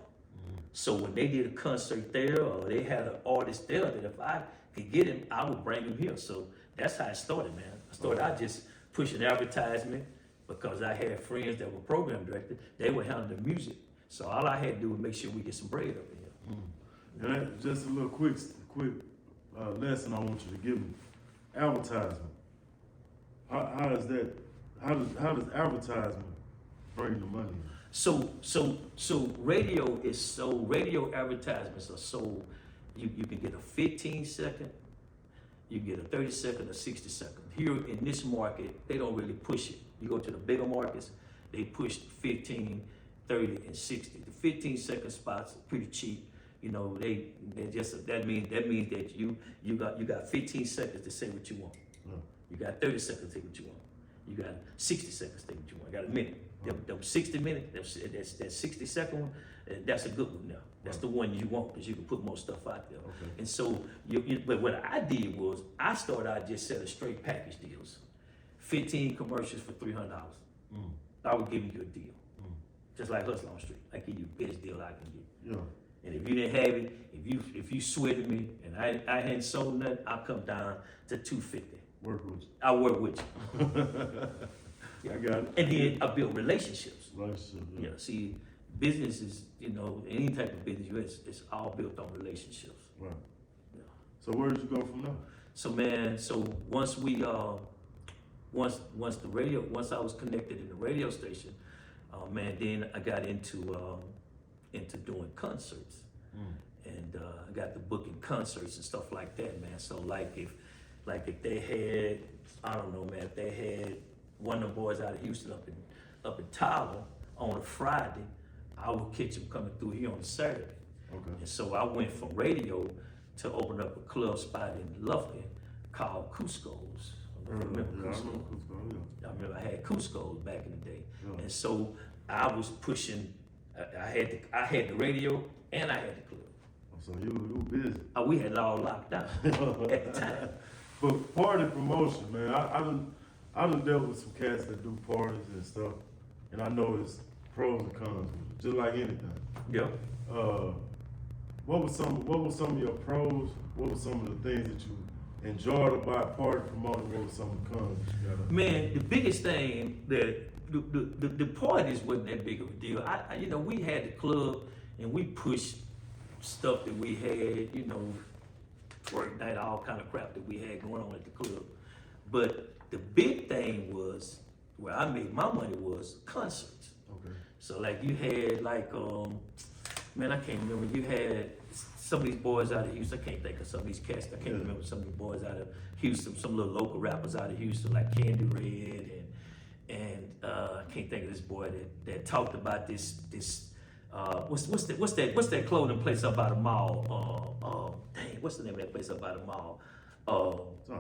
So when they did a concert there, or they had an artist there, that if I could get him, I would bring him here. So that's how it started, man. I started out just pushing advertisement because I had friends that were program directors. They would handle the music. So all I had to do was make sure we get some bread up in here. And that, just a little quick lesson I want you to give me. Advertisement. How does advertisement bring the money in? So radio advertisements are sold. You can get a 15-second, you can get a 30-second, or 60-second. Here in this market, they don't really push it. You go to the bigger markets, they push 15, 30, and 60. The 15-second spots are pretty cheap. You know, they just that means that you got 15 seconds to say what you want. Yeah. You got 30 seconds to say what you want. You got 60 seconds to say what you want. You got a minute. Them 60 minutes, that 60-second one, that's a good one now. That's the one you want because you can put more stuff out there. Okay. And so, but what I did was I started out just selling straight package deals. 15 commercials for $300. I would give you a deal. Just like Hustle on the Street. I give you the best deal I can get. Yeah. And if you didn't have it, if you sweated me and I hadn't sold nothing, I'll come down to $250. Work with you. I work with you. I got it. And then I built relationships. Relationship, Yeah, see, business is, any type of business, it's all built on relationships. Right. Yeah. So where did you go from there? So man, once I was connected in the radio station, then I got into doing concerts. And I got to booking concerts and stuff like that, man. So like if they had, I don't know, man, if they had one of the boys out of Houston up in Tyler on a Friday, I would catch them coming through here on a Saturday. Okay. And so I went from radio to open up a club spot in Lufkin called Cusco's. I don't know if you remember Yeah, I Cusco. know Cusco, yeah. I remember I had Cusco's back in the day. Yeah. And so I was pushing, I had the radio and I had the club. So you were busy. We had it all locked down at the time. But party promotion, man, I done dealt with some cats that do parties and stuff, and I know it's pros and cons, just like anything. Yeah. What were some of your pros? What were some of the things that you enjoyed about party promoting? What were some of the cons that you got? Man, the biggest thing that the parties wasn't that big of a deal. We had the club and we pushed stuff that we had, work night, all kind of crap that we had going on at the club. But the big thing was where I made my money was concerts. Okay. So like you had man, I can't remember. You had some of these boys out of Houston. I can't think of some of these cats. I can't remember some of the boys out of Houston. Some little local rappers out of Houston like Candy Red and I can't think of this boy that talked about this. What's that clothing place up by the mall? What's the name of that place up by the mall?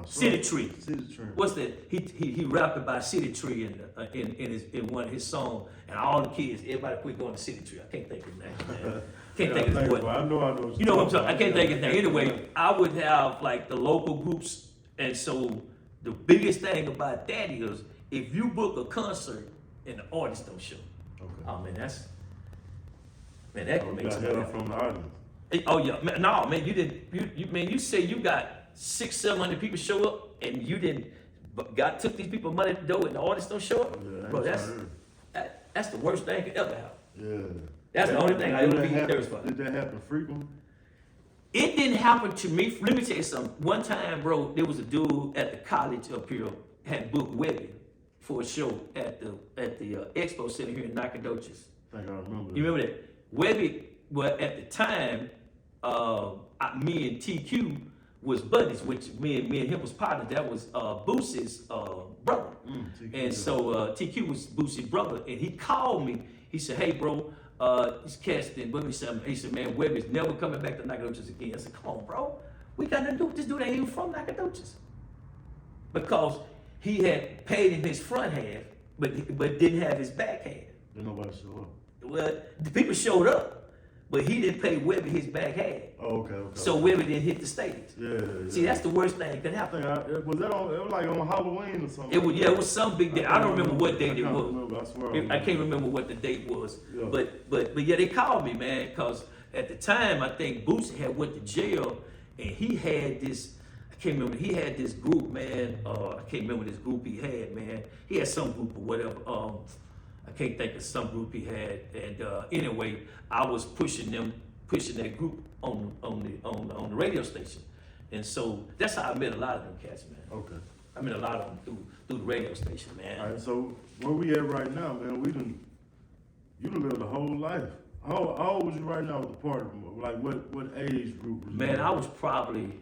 City Tree. City Tree. What's that? He rapped about City Tree in one of his songs, and all the kids, everybody quit going to City Tree. I can't think of his name, man. Can't think of his boy. I know. You know what I'm talking? I can't think of his name. Anyway, I would have like the local groups, and so the biggest thing about that is if you book a concert and the artist don't show. Okay. Oh man, that can make got some help money. from the audience. Oh yeah, man, no man, you didn't. You say you got 600-700 people show up, and you didn't. But God took these people money at the door, and the artists don't show up. Yeah, Bro, that's the worst thing that could ever happen. Yeah. That's the only thing I ever be nervous for. Did that happen frequently? It didn't happen to me. Let me tell you something. One time, bro, there was a dude at the college up here had booked Webby for a show at the Expo Center here in Nacogdoches. I think I remember that. You remember that? Webby, well, at the time, me and TQ was buddies, which me and him was partners. That was Boosie's brother. TQ, And so TQ was Boosie's brother, and he called me. He said, "Hey, bro, this cat's did Webby something." He said, "Man, Webby's never coming back to Nacogdoches again." I said, "Come on, bro. We got nothing to do with this dude. Ain't even from Nacogdoches." Because he had paid him his front half, but didn't have his back half. Didn't nobody show up. Well, the people showed up, but he didn't pay Webby his back half. Oh, okay. So Webby didn't hit the stage. Yeah. See, that's the worst thing that could I happen. think was that on? It was like on Halloween or something. It was some big day. I don't remember what date it was. Remember, I swear. I can't remember what the date was. Yeah. But yeah, they called me, man, because at the time I think Boosie had went to jail, and he had this. I can't remember. He had this group, man. I can't remember this group he had, man. He had some group or whatever. I can't think of some group he had. And anyway, I was pushing them pushing that group on the radio station. And so that's how I met a lot of them cats, man. Okay. I met a lot of them through the radio station, man. All right, so where we at right now, man? You done lived a whole life. How old was you right now with the party? Like what age group was you Man, in? I was probably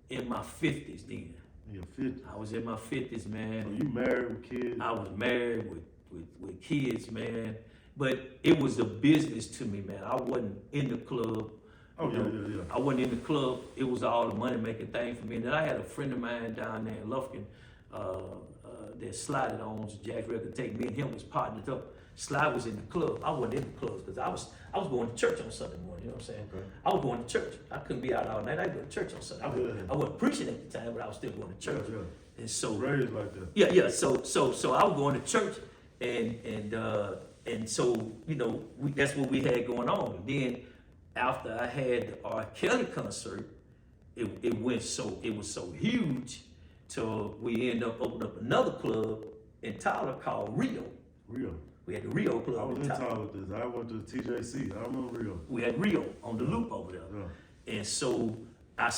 in my 50s then. In your 50s. I was in my 50s, man. So you married with kids? I was married with kids, man. But it was a business to me, man. I wasn't in the club. Oh, You know, yeah. I wasn't in the club. It was all a money-making thing for me. And then I had a friend of mine down there in Lufkin that Slide owns Jack's Record Take. Me and him was partnered up. Slide was in the club. I wasn't in the clubs because I was going to church on Sunday morning. You know what I'm saying? Okay. I was going to church. I couldn't be out all night. I go to church on Sunday. I wasn't preaching at the time, but I was still going to church. Yeah. And so Raised like that. yeah. So I was going to church, and so you know that's what we had going on. And then after I had the R. Kelly concert, it was so huge, till we ended up opening up another club in Tyler called Rio. Rio. We had the Rio Club. I was in in Tyler. town with this. I went to TJC. I remember Rio. We had Rio on the loop over there. Yeah. And so I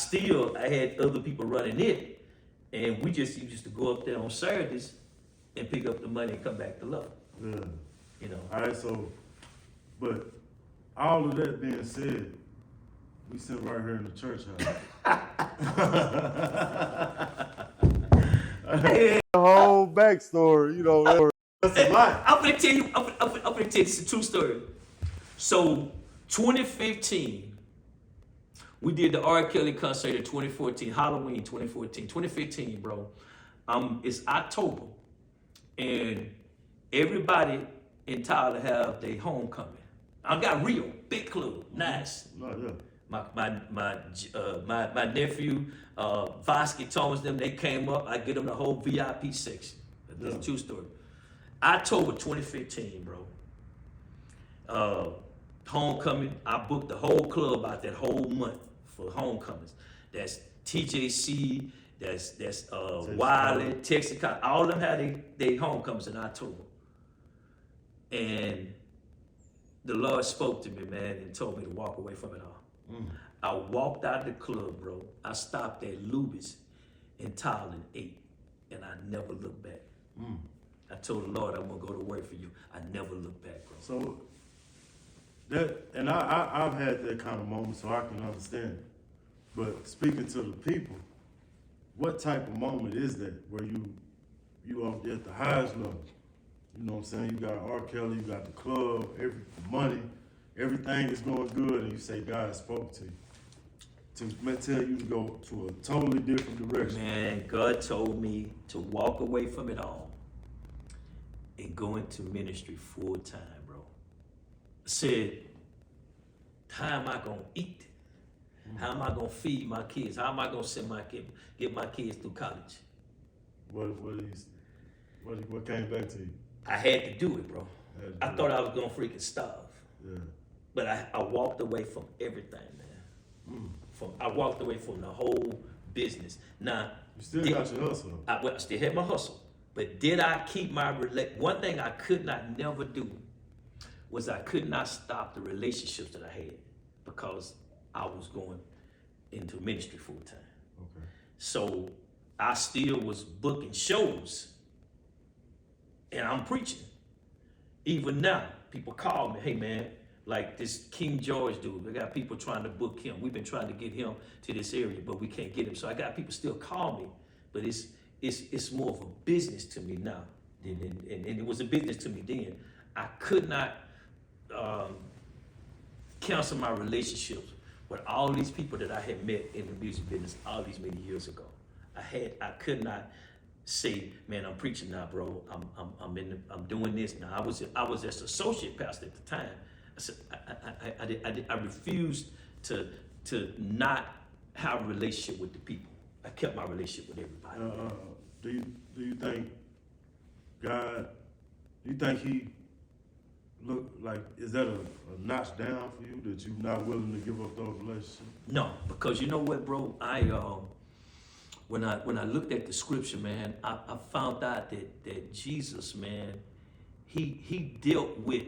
had other people running it, and we just used to go up there on Saturdays and pick up the money and come back to Love. Yeah. You know. All right, so, but all of that being said, we sit right here in the church house. The whole backstory, you know, that's a lot. I'm gonna tell you. I'm gonna tell you. It's a true story. So, 2015, we did the R. Kelly concert in 2014, Halloween 2014. 2015, bro. It's October, and everybody in Tyler have their homecoming. I got Rio, big club, nice. No, yeah. My nephew, Vosky Thomas, them, they came up. I get them the whole VIP section. That's a true story. October 2015, bro. Homecoming, I booked the whole club out that whole month for homecomings. That's TJC, that's Wiley, Texas, all of them had they homecomings in October. And the Lord spoke to me, man, and told me to walk away from it all. I walked out of the club, bro. I stopped at Luby's in Tyler and ate, and I never looked back. I told the Lord I'm gonna go to work for you. I never looked back, bro. So that, and I've had that kind of moment, so I can understand it. But speaking to the people, what type of moment is that where you are at the highest level? You know what I'm saying? You got R. Kelly, you got the club, money, everything is going good, and you say God spoke to you to tell you to go to a totally different direction. Man, God told me to walk away from it all and go into ministry full time, bro. I said, how am I gonna eat? How am I gonna feed my kids? How am I gonna get my kids through college? What came back to you? I had to do it, bro. I thought I was gonna freaking starve. Yeah. But I walked away from everything, man. I walked away from the whole business. Now, You still got your hustle. I still had my hustle. But did I keep my one thing I could not never do was I could not stop the relationships that I had because I was going into ministry full time. Okay. So I still was booking shows and I'm preaching. Even now, people call me, hey man, like this King George dude, we got people trying to book him. We've been trying to get him to this area, but we can't get him. So I got people still call me, but it's more of a business to me now. And it was a business to me then. I could not cancel my relationships with all these people that I had met in the music business all these many years ago. I could not say, man, I'm preaching now, bro. I'm doing this now. I was just associate pastor at the time. I said I refused to not have a relationship with the people. I kept my relationship with everybody. Do you think God? Do you think He look like? Is that a notch down for you that you're not willing to give up those relationships? No, because you know what, bro? When I looked at the scripture, man, I found out that Jesus, man, he dealt with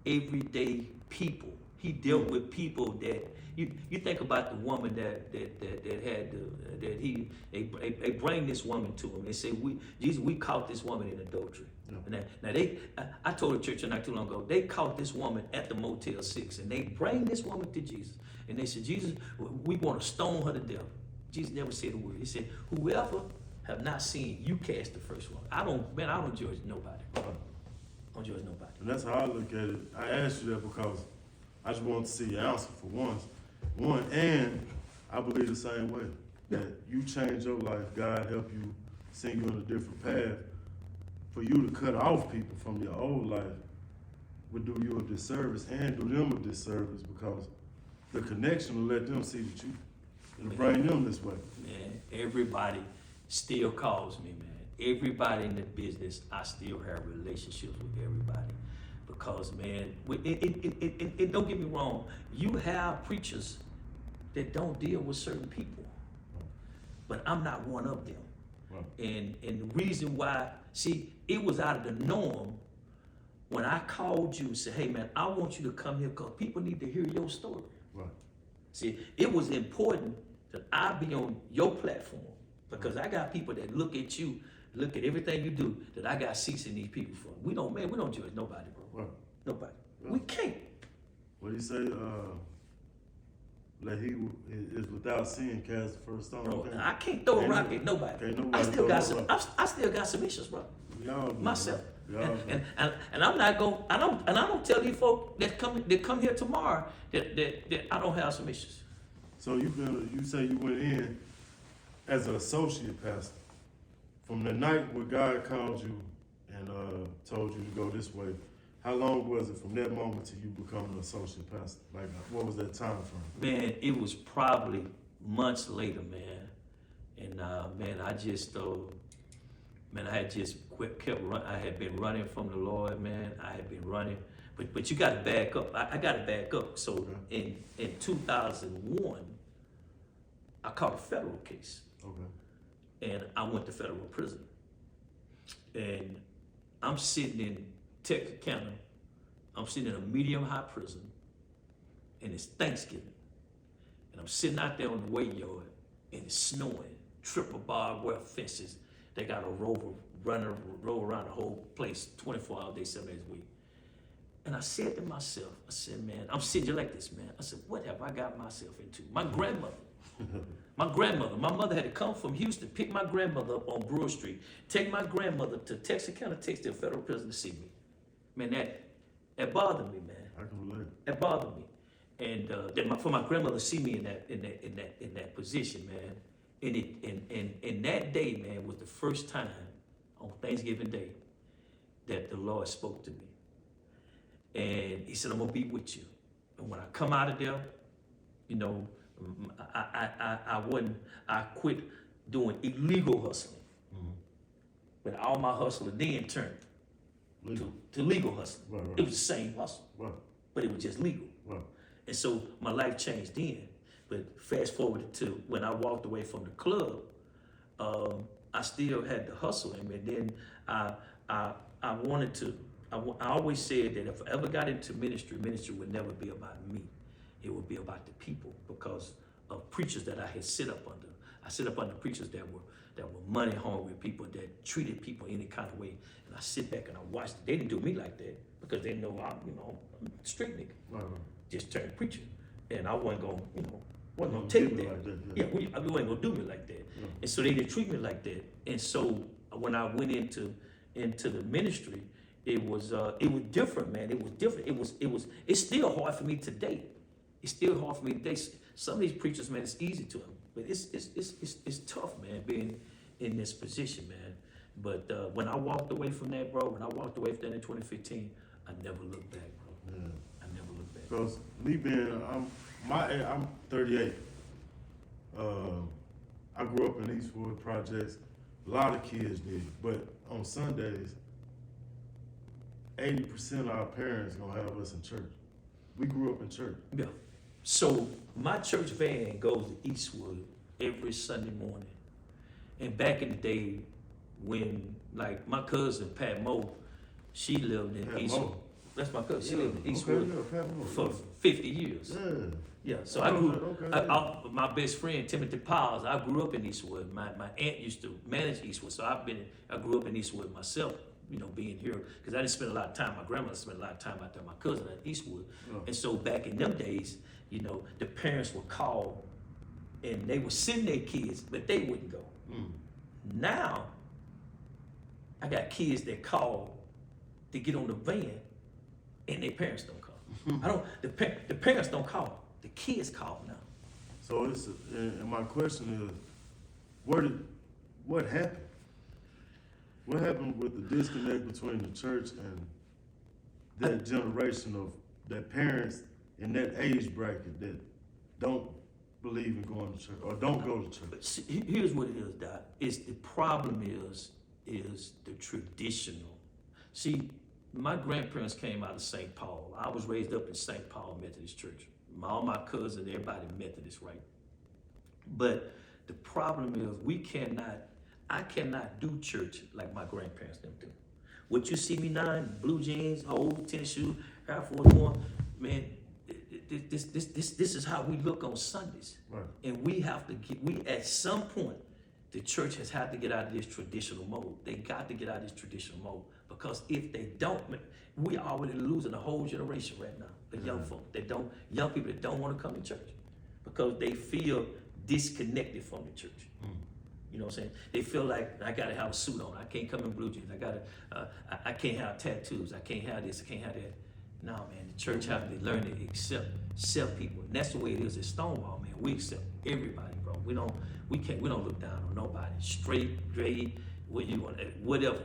everyday people He dealt with people that you think about the woman that had they bring this woman to him. They say Jesus, we caught this woman in adultery. Yeah. Now I told a church not too long ago, they caught this woman at the Motel 6 and they bring this woman to Jesus and they said, Jesus, we want to stone her to death. Jesus never said a word. He said, whoever have not seen, you cast the first one. I don't judge nobody. I don't judge nobody. And that's how I look at it. I asked you that because I just wanted to see your answer for once. And I believe the same way. That you change your life, God help you, send you on a different path. For you to cut off people from your old life would do you a disservice and do them a disservice because the connection will let them see that it'll bring them this way. Man, everybody still calls me, man. Everybody in the business, I still have relationships with everybody. Because, man, it don't get me wrong, you have preachers that don't deal with certain people. But I'm not one of them. Right. And the reason why, see, it was out of the norm when I called you and said, hey, man, I want you to come here because people need to hear your story. Right. See, it was important that I be on your platform because I got people that look at you, look at everything you do, that I got seats in these people for. We don't judge nobody, bro. Right. Nobody. Right. We can't. What do you say? Like he is without sin, cast the first stone. Bro, I can't throw a rock at nobody. I still got some issues, bro. Myself. And I'm not going. I don't tell these folk that come here tomorrow that I don't have some issues. So you say you went in as an associate pastor from the night where God called you and told you to go this way. How long was it from that moment to you becoming an associate pastor? Like, what was that time frame? Man, it was probably months later, man. And man, I just I had just kept running. I had been running from the Lord, man. I had been running, but you got to back up. I got to back up. So in 2001, I caught a federal case. Okay. And I went to federal prison. And I'm sitting in Texarkana. I'm sitting in a medium-high prison, and it's Thanksgiving. And I'm sitting out there on the weight yard, and it's snowing, triple barbed wire fences. They got a rover roll around the whole place 24 hours a day, 7 days a week. And I said to myself, I said, man, I'm sitting here like this, man. I said, what have I got myself into? My mother had to come from Houston, pick my grandmother up on Brewer Street, take my grandmother to Texarkana, take to a federal prison to see me. Man, that bothered me, man. I can relate. That bothered me. And for my grandmother to see me in that position, man. And that day, man, was the first time on Thanksgiving Day that the Lord spoke to me. And he said, I'm gonna be with you. And when I come out of there, you know, I quit doing illegal hustling. Mm-hmm. But all my hustling then turned to legal hustling. Right. It was the same hustle, but it was just legal. Right. And so my life changed then. But fast forward to when I walked away from the club, I still had the hustle in me. And then I wanted to, I always said that if I ever got into ministry would never be about me. It would be about the people because of preachers that I had sit up under. I sit up under preachers that were money hungry people that treated people any kind of way. And I sit back and I watched it. They didn't do me like that because they know I'm a street nigga. Right. Just turned preacher. And I wasn't gonna take that. Like that. Yeah, we wasn't gonna do me like that. Yeah. And so they didn't treat me like that. And so when I went into the ministry, it was different, man. It was different. It's still hard for me today. It's still hard for me today. Some of these preachers, man, it's easy to them, but it's tough, man, being in this position, man. But when I walked away from that, bro, when I walked away from that in 2015, I never looked back, bro. Yeah. I never looked back. Because me being, I'm 38. I grew up in Eastwood projects. A lot of kids did, but on Sundays, 80% of our parents gonna have us in church. We grew up in church. Yeah. So my church van goes to Eastwood every Sunday morning. And back in the day when, like, my cousin Pat Moe, she lived in Eastwood. That's my cousin. She lived in Eastwood 50 years. Yeah. Yeah, so I grew. Okay. My best friend Timothy Powers. I grew up in Eastwood. My aunt used to manage Eastwood, so I grew up in Eastwood myself. You know, being here because I didn't spend a lot of time. My grandmother spent a lot of time out there. My cousin at Eastwood, and so back in them days, you know, the parents would call, and they would send their kids, but they wouldn't go. Now, I got kids that call to get on the van, and their parents don't call. I don't. The parents don't call. The kids call now. So and my question is, what happened? What happened with the disconnect between the church and that generation of that parents in that age bracket that don't believe in going to church or don't go to church? But see, here's what it is, Doc. Is the problem is the traditional. See, my grandparents came out of St. Paul. I was raised up in St. Paul Methodist Church. All my cousins, everybody Methodist, right? But the problem is I cannot do church like my grandparents them do. What you see me now in blue jeans, old tennis shoes, Air Force One, man, this is how we look on Sundays. Right. And we have to at some point, the church has had to get out of this traditional mode. They got to get out of this traditional mode because if they don't, we are already losing a whole generation right now. The young folk young people that don't want to come to church because they feel disconnected from the church. You know what I'm saying? They feel like I gotta have a suit on. I can't come in blue jeans. I can't have tattoos. I can't have this. I can't have that. No, man. The church have to learn to accept people. And that's the way it is at Stonewall, man. We accept everybody, bro. We don't look down on nobody. Straight, gay, what you want, whatever.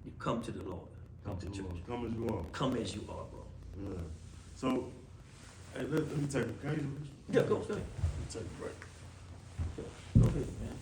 You come to the Lord. Come to church. Come as you are. Come as you are, bro. Yeah. So, hey, let me take a break. Yeah, go ahead. Let me take a break. Go ahead, man.